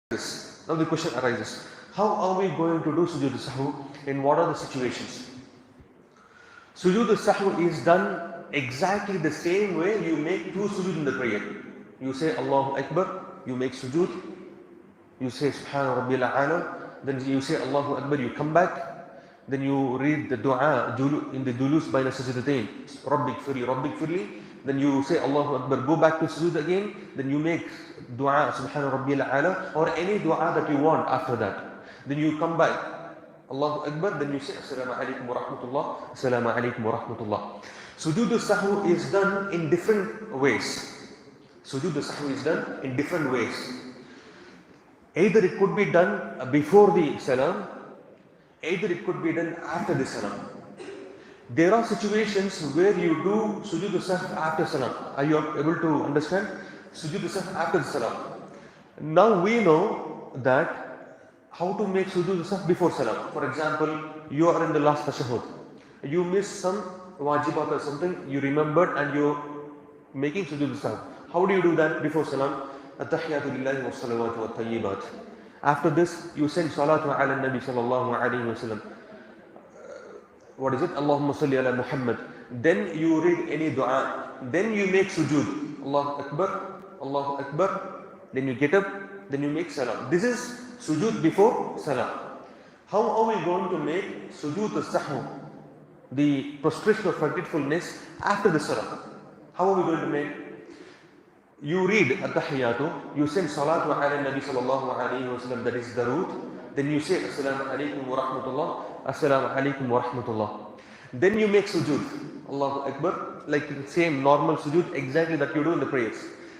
this. Now the question arises, how are we going to do sujud sahw? In what are the situations? Sujud sahw is done exactly the same way you make two sujud in the prayer. You say Allahu Akbar, you make sujud, you say Subhana Rabbil A'la, then you say Allahu Akbar, you come back, then you read the dua in the julus bayna sajdatain, Rabbik firli, then you say Allahu Akbar, go back to sujud again, then you make dua Subhana Rabbil A'la or any dua that you want after that. Then you come back, Allahu Akbar, then you say Assalamu alaikum wa rahmatullah, Assalamu alaikum wa rahmatullah. Sujud sahw is done in different ways. Sujud sahw is done in different ways. Either it could be done before the salam, either it could be done after the salam. There are situations where you do sujud sahw after salam. Are you able to understand? Sujud sahw after the salam. Now we know that how to make sujud sahw before salam. For example, you are in the last tashahhud. You missed some wajibat or something, you remembered and you're making sujud sahw. How do you do that before salam? At-tahiyatu lillahi wa salawatu wa tayyibat. After this, you send salatu ala nabi sallallahu alayhi wa sallam. What is it? Allahumma salli ala Muhammad. Then you read any dua. Then you make sujud. Allahu Akbar, Allahu Akbar. Then you get up, then you make salam. This is sujud before salam. How are we going to make sujud sahw, the prostration of forgetfulness, after the salam? How are we going to make? You read at-tahiyatu, you send salatu ala nabi sallallahu alayhi wa sallam, that is darood. Then you say assalamu alaikum wa rahmatullah, assalamu alaikum wa rahmatullah. Then you make sujud, Allahu Akbar, like the same normal sujud exactly that you do in the prayers.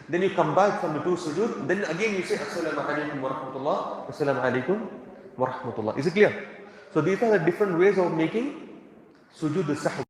Then you come back from the two sujud, then again you say assalamu alaikum wa rahmatullah, assalamu alaikum wa rahmatullah. Is it clear? So these are the different ways of making sujud sahw.